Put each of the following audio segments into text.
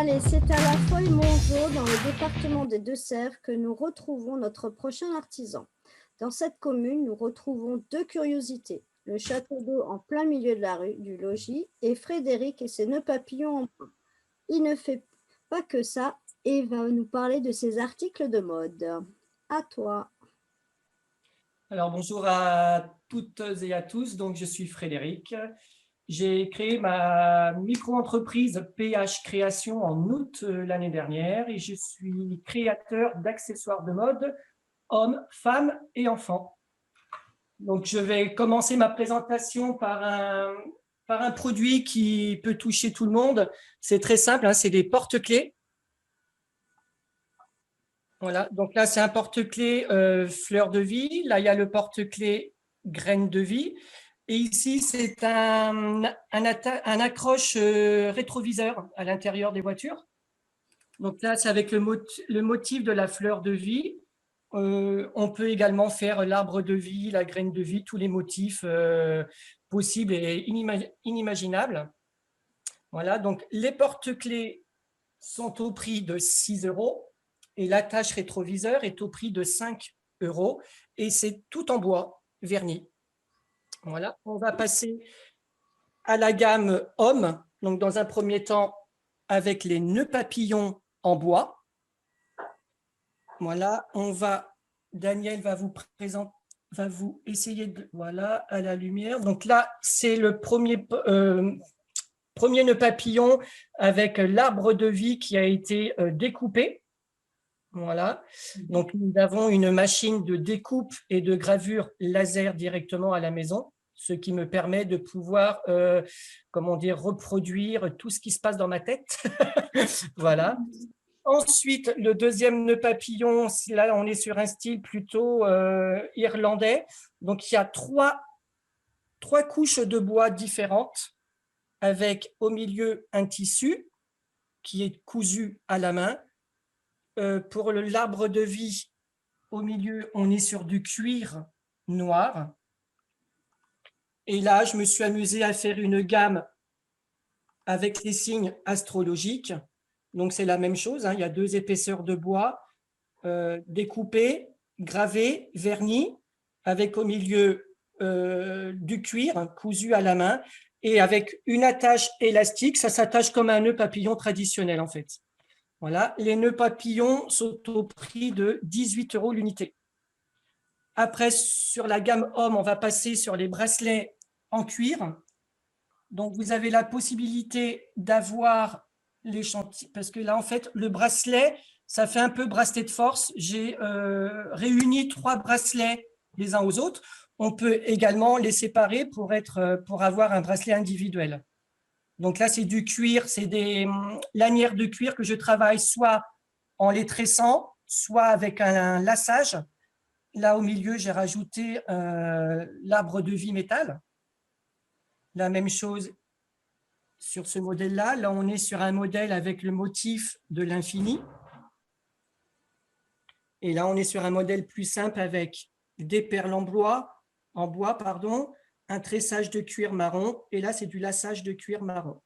Allez, c'est à La Foy-Mongeau, dans le département des Deux-Sèvres, que nous retrouvons notre prochain artisan. Dans cette commune, nous retrouvons deux curiosités. Le château d'eau en plein milieu de la rue du logis et Frédéric et ses nœuds papillons en bois. Il ne fait pas que ça et va nous parler de ses articles de mode. À toi. Alors, bonjour à toutes et à tous. Donc, je suis Frédéric. J'ai créé ma micro-entreprise PH Création en août l'année dernière et je suis créateur d'accessoires de mode hommes, femmes et enfants. Donc, je vais commencer ma présentation par un produit qui peut toucher tout le monde. C'est très simple, hein, c'est des porte-clés. Voilà, donc là, c'est un porte-clés fleur de vie. Là, il y a le porte-clés graines de vie. Et ici, c'est un accroche rétroviseur à l'intérieur des voitures. Donc là, c'est avec le motif de la fleur de vie. On peut également faire l'arbre de vie, la graine de vie, tous les motifs possibles et inimaginables. Voilà, donc les porte-clés sont au prix de 6 € et l'attache rétroviseur est au prix de 5 € et c'est tout en bois verni. Voilà, on va passer à la gamme homme, donc dans un premier temps avec les nœuds papillons en bois. Voilà, Daniel va vous présenter, va vous essayer de, voilà, à la lumière. Donc là, c'est le premier nœud papillon avec l'arbre de vie qui a été découpé. Voilà, donc nous avons une machine de découpe et de gravure laser directement à la maison, ce qui me permet de pouvoir, reproduire tout ce qui se passe dans ma tête. Voilà. Ensuite, le deuxième nœud papillon, là on est sur un style plutôt irlandais. Donc il y a trois couches de bois différentes avec au milieu un tissu qui est cousu à la main. Pour l'arbre de vie, au milieu, on est sur du cuir noir. Et là, je me suis amusé à faire une gamme avec les signes astrologiques. Donc, c'est la même chose, hein. Il y a deux épaisseurs de bois découpées, gravées, vernies, avec au milieu du cuir cousu à la main et avec une attache élastique. Ça s'attache comme un nœud papillon traditionnel, en fait. Voilà, les nœuds papillons sont au prix de 18 € l'unité. Après, sur la gamme homme, on va passer sur les bracelets en cuir. Donc, vous avez la possibilité d'avoir l'échantillon, parce que là, en fait, le bracelet, ça fait un peu bracelet de force. J'ai réuni 3 bracelets les uns aux autres. On peut également les séparer pour avoir un bracelet individuel. Donc là, c'est du cuir, c'est des lanières de cuir que je travaille soit en les tressant, soit avec un laçage. Là, au milieu, j'ai rajouté l'arbre de vie métal. La même chose sur ce modèle-là. Là, on est sur un modèle avec le motif de l'infini. Et là, on est sur un modèle plus simple avec des perles en bois, un tressage de cuir marron. Et là, c'est du laçage de cuir marron.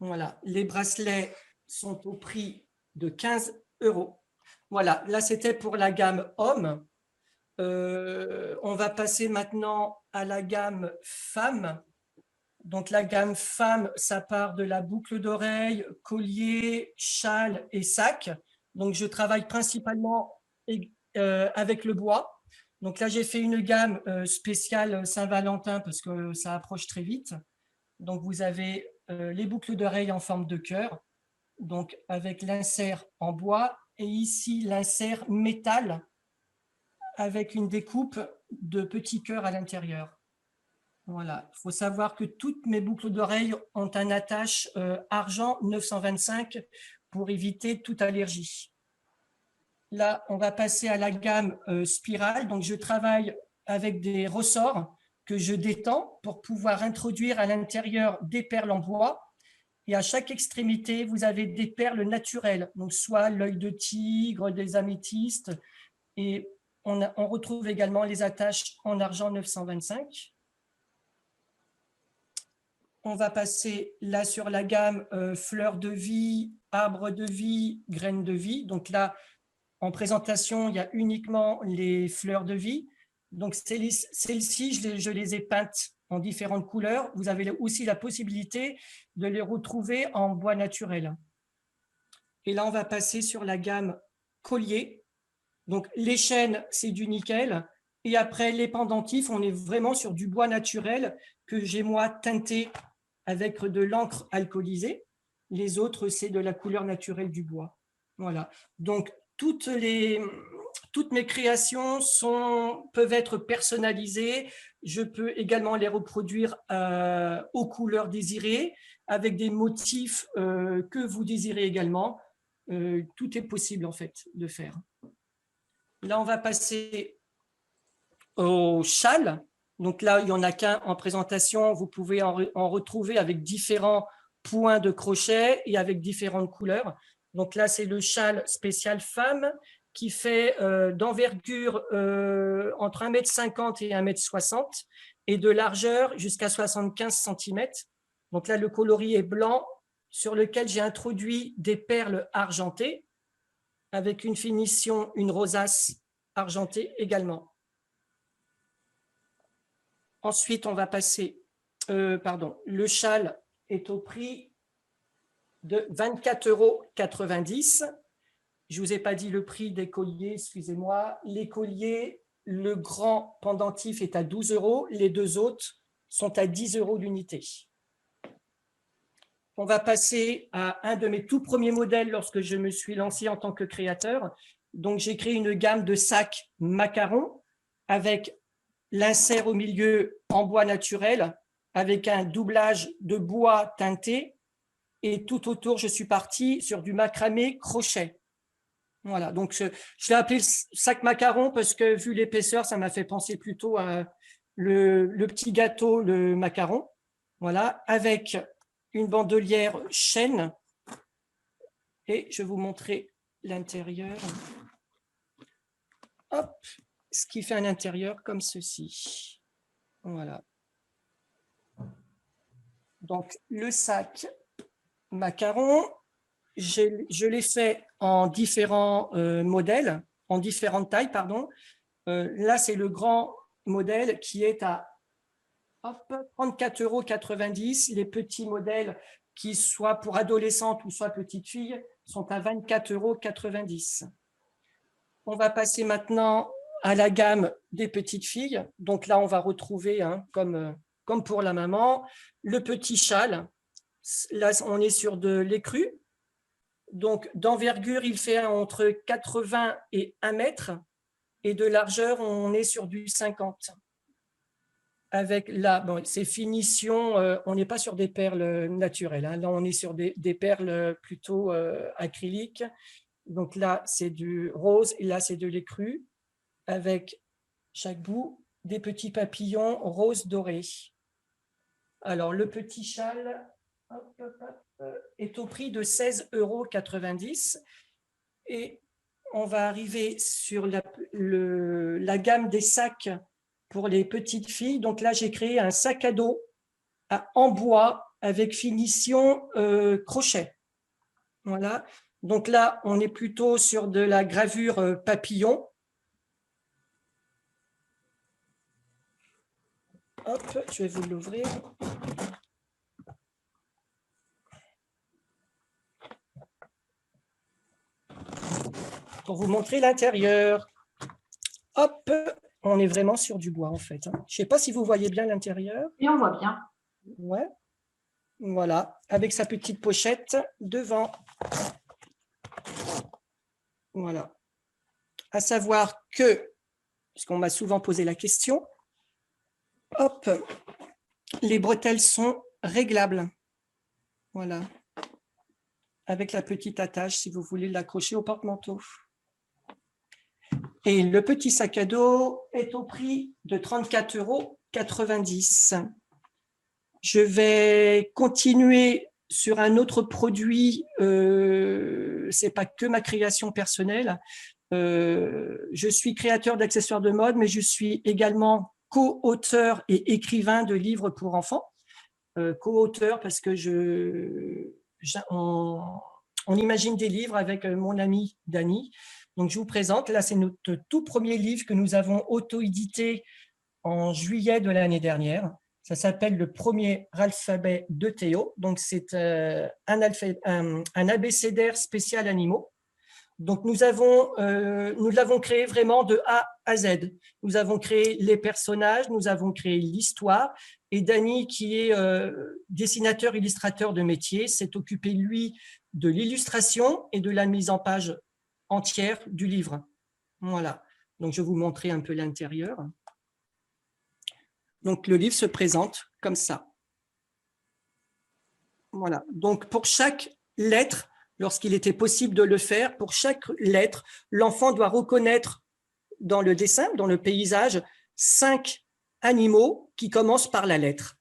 Voilà, les bracelets sont au prix de 15 €. Voilà, là c'était pour la gamme homme. On va passer maintenant à la gamme femme. Donc la gamme femme, ça part de la boucle d'oreille, collier, châle et sac. Donc je travaille principalement avec le bois. Donc là j'ai fait une gamme spéciale Saint-Valentin parce que ça approche très vite. Donc vous avez les boucles d'oreilles en forme de cœur, donc avec l'insert en bois, et ici l'insert métal avec une découpe de petits cœurs à l'intérieur. Voilà, il faut savoir que toutes mes boucles d'oreilles ont un attache argent 925 pour éviter toute allergie. Là, on va passer à la gamme spirale. Donc, je travaille avec des ressorts que je détends pour pouvoir introduire à l'intérieur des perles en bois. Et à chaque extrémité, vous avez des perles naturelles, donc soit l'œil de tigre, des améthystes. Et on retrouve également les attaches en argent 925. on va passer là sur la gamme fleurs de vie, arbres de vie, graines de vie. Donc là, en présentation, il y a uniquement les fleurs de vie. Donc celles-ci, je les ai peintes en différentes couleurs. Vous avez aussi la possibilité de les retrouver en bois naturel. Et là, on va passer sur la gamme collier. Donc les chaînes, c'est du nickel. Et après, les pendentifs, on est vraiment sur du bois naturel que j'ai moi teinté avec de l'encre alcoolisée. Les autres, c'est de la couleur naturelle du bois. Voilà. Donc, toutes mes créations peuvent être personnalisées. Je peux également les reproduire aux couleurs désirées, avec des motifs que vous désirez également. Tout est possible, en fait, de faire. Là, on va passer au châle. Donc là, il n'y en a qu'un en présentation. Vous pouvez en retrouver avec différents points de crochet et avec différentes couleurs. Donc là, c'est le châle spécial femme qui fait d'envergure entre 1,50 m et 1,60 m et de largeur jusqu'à 75 cm. Donc là, le coloris est blanc sur lequel j'ai introduit des perles argentées avec une finition, une rosace argentée également. Ensuite, on va passer, le châle est au prix de 24,90 €. Je ne vous ai pas dit le prix des colliers, excusez-moi. Les colliers, le grand pendentif est à 12 €, les deux autres sont à 10 € l'unité. On va passer à un de mes tout premiers modèles lorsque je me suis lancé en tant que créateur. Donc, j'ai créé une gamme de sacs macarons avec l'insert au milieu en bois naturel, avec un doublage de bois teinté. Et tout autour, je suis parti sur du macramé crochet. Voilà, donc je l'ai appelé sac macaron parce que vu l'épaisseur, ça m'a fait penser plutôt à le petit gâteau, le macaron. Voilà, avec une bandelière chêne. Et je vais vous montrer l'intérieur. Hop, ce qui fait un intérieur comme ceci. Voilà. Donc, le sac macaron, je l'ai fait en différents modèles, en différentes tailles, pardon. Là, c'est le grand modèle qui est à 34,90 €. Les petits modèles qui soient pour adolescentes ou soit petites filles sont à 24,90 €. On va passer maintenant à la gamme des petites filles. Donc là, on va retrouver, comme pour la maman, le petit châle. Là, on est sur de l'écru. Donc, d'envergure, il fait entre 80 et 1 mètre. Et de largeur, on est sur du 50. Avec là, bon, ces finitions, on n'est pas sur des perles naturelles. Là, on est sur des perles plutôt acryliques. Donc là, c'est du rose et là, c'est de l'écru avec chaque bout des petits papillons rose doré. Alors, le petit châle est au prix de 16,90 € et on va arriver sur la gamme des sacs pour les petites filles. Donc là, j'ai créé un sac à dos en bois avec finition crochet. Voilà. Donc là, on est plutôt sur de la gravure papillon. Hop, je vais vous l'ouvrir. Pour vous montrer l'intérieur. Hop, on est vraiment sur du bois en fait. Je ne sais pas si vous voyez bien l'intérieur. Et on voit bien. Ouais. Voilà, avec sa petite pochette devant. Voilà. À savoir que, parce qu'on m'a souvent posé la question, hop, les bretelles sont réglables. Voilà. Avec la petite attache, si vous voulez l'accrocher au porte-manteau. Et le petit sac à dos est au prix de 34,90 €. Je vais continuer sur un autre produit. Ce n'est pas que ma création personnelle. Je suis créateur d'accessoires de mode, mais je suis également co-auteur et écrivain de livres pour enfants. co-auteur parce que on imagine des livres avec mon ami Dany. Donc, je vous présente. Là, c'est notre tout premier livre que nous avons auto-édité en juillet de l'année dernière. Ça s'appelle Le premier alphabet de Théo. Donc, c'est un abécédaire spécial animaux. Donc, nous l'avons créé vraiment de A à Z. Nous avons créé les personnages, nous avons créé l'histoire. Et Dany, qui est dessinateur-illustrateur de métier, s'est occupé, lui, de l'illustration et de la mise en page entière du livre. Voilà. Donc, je vais vous montrer un peu l'intérieur. Donc, le livre se présente comme ça. Voilà. Donc, pour chaque lettre, lorsqu'il était possible de le faire, pour chaque lettre, l'enfant doit reconnaître dans le dessin, dans le paysage, 5 animaux qui commencent par la lettre.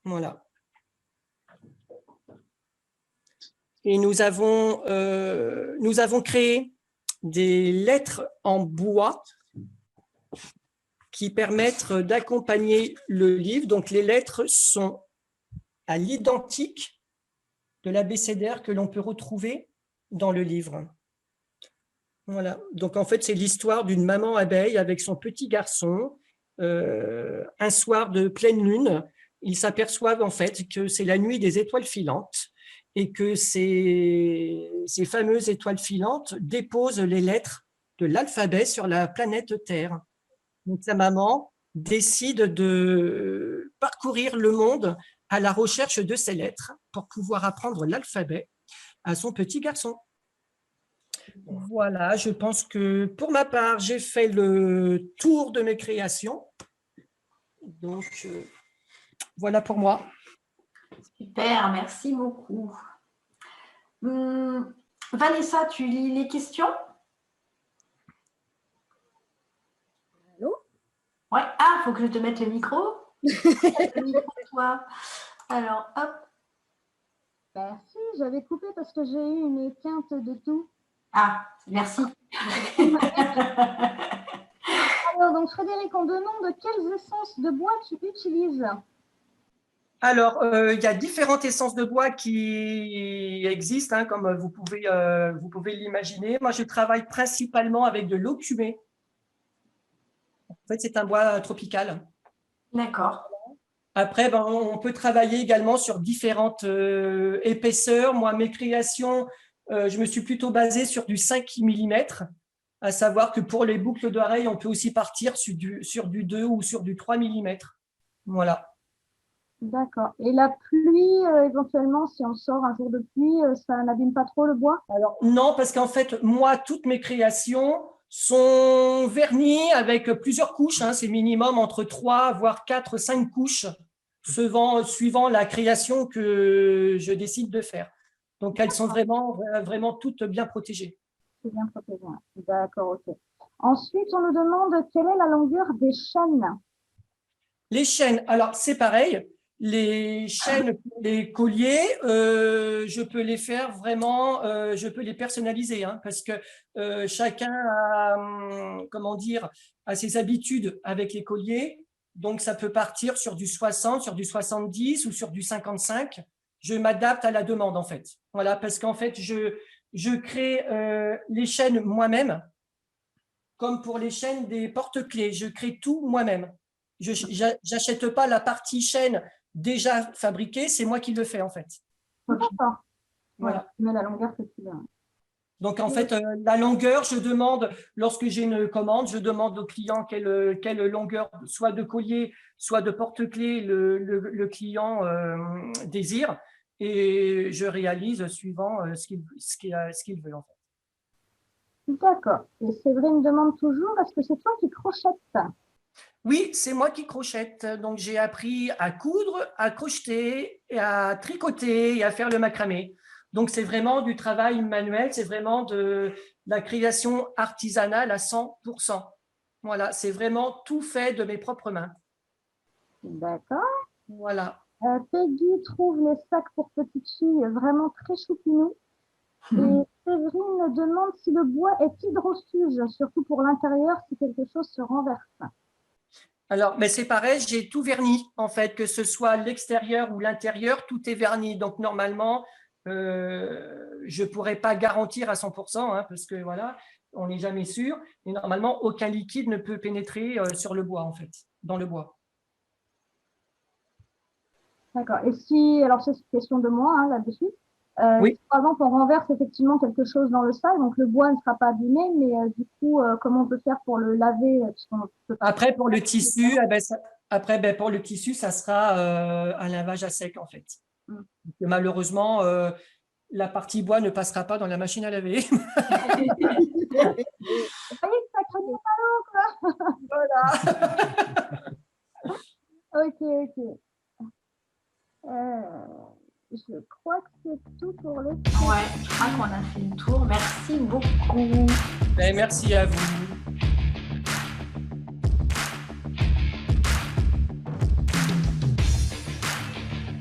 Voilà. Et nous avons créé des lettres en bois qui permettent d'accompagner le livre. Donc, les lettres sont à l'identique de l'abécédaire que l'on peut retrouver dans le livre. Voilà. Donc, en fait, c'est l'histoire d'une maman abeille avec son petit garçon. Un soir de pleine lune, ils s'aperçoivent en fait que c'est la nuit des étoiles filantes et que ces fameuses étoiles filantes déposent les lettres de l'alphabet sur la planète Terre. Donc, sa maman décide de parcourir le monde à la recherche de ces lettres pour pouvoir apprendre l'alphabet à son petit garçon. Voilà, je pense que pour ma part, j'ai fait le tour de mes créations. Donc, voilà pour moi. Super, merci beaucoup. Vanessa, tu lis les questions? Allô? Ouais. Ah, il faut que je te mette le micro. Le micro, toi. Alors, hop. Merci, j'avais coupé parce que j'ai eu une quinte de tout. Ah, merci. Alors, donc Frédéric, on demande quelles essences de bois tu utilises? Alors, il y a différentes essences de bois qui existent, hein, comme vous pouvez l'imaginer. Moi, je travaille principalement avec de l'eau-cumée. En fait, c'est un bois tropical. D'accord. Après, ben, on peut travailler également sur différentes épaisseurs. Moi, mes créations, je me suis plutôt basée sur du 5 mm, à savoir que pour les boucles d'oreilles, on peut aussi partir sur du 2 ou sur du 3 mm. Voilà. D'accord. Et la pluie, éventuellement, si on sort un jour de pluie, ça n'abîme pas trop le bois? Alors, non, parce qu'en fait, moi, toutes mes créations sont vernies avec plusieurs couches. Hein, c'est minimum entre 3, voire 4, 5 couches, suivant la création que je décide de faire. Donc, elles sont vraiment toutes bien protégées. C'est bien protégé. D'accord, ok. Ensuite, on nous demande quelle est la longueur des chaînes? Les chaînes, alors c'est pareil. Les chaînes, les colliers, je peux les faire vraiment, je peux les personnaliser, hein, parce que chacun a, comment dire, a ses habitudes avec les colliers. Donc, ça peut partir sur du 60, sur du 70 ou sur du 55. Je m'adapte à la demande, en fait. Voilà, parce qu'en fait, je crée les chaînes moi-même, comme pour les chaînes des porte-clés. Je crée tout moi-même. Je n'achète pas la partie chaîne déjà fabriquée, c'est moi qui le fais en fait. D'accord. Voilà. Ouais, mais la longueur que tu veux. Donc en fait, la longueur, je demande, lorsque j'ai une commande, je demande au client quelle longueur, soit de collier, soit de porte-clés, le client désire, et je réalise suivant ce qu'il veut en fait. D'accord. Et Séverine demande toujours, est-ce que c'est toi qui crochettes? Oui, c'est moi qui crochette. Donc, j'ai appris à coudre, à crocheter, et à tricoter et à faire le macramé. Donc, c'est vraiment du travail manuel, c'est vraiment de la création artisanale à 100%. Voilà, c'est vraiment tout fait de mes propres mains. D'accord. Voilà. Peggy trouve les sacs pour petites filles vraiment très choupinous. Et Séverine demande si le bois est hydrofuge, surtout pour l'intérieur, si quelque chose se renverse. Alors, mais c'est pareil, j'ai tout verni, en fait, que ce soit l'extérieur ou l'intérieur, tout est verni. Donc, normalement, je ne pourrais pas garantir à 100%, hein, parce que voilà, on n'est jamais sûr. Et normalement, aucun liquide ne peut pénétrer sur le bois, en fait, dans le bois. D'accord. Et si, alors c'est une question de moi hein, là-dessus. Oui. Si, par exemple, on renverse effectivement quelque chose dans le sable, donc le bois ne sera pas abîmé, mais du coup, comment on peut faire pour le laver Après, pour le tissu, pour le tissu, ça sera un lavage à sec, en fait. Mm. Malheureusement, la partie bois ne passera pas dans la machine à laver. Ça y est, ça crée quoi. Voilà. Ok, ok. Je crois que c'est tout pour le. Ouais, je crois qu'on a fait le tour. Merci beaucoup. Merci à vous.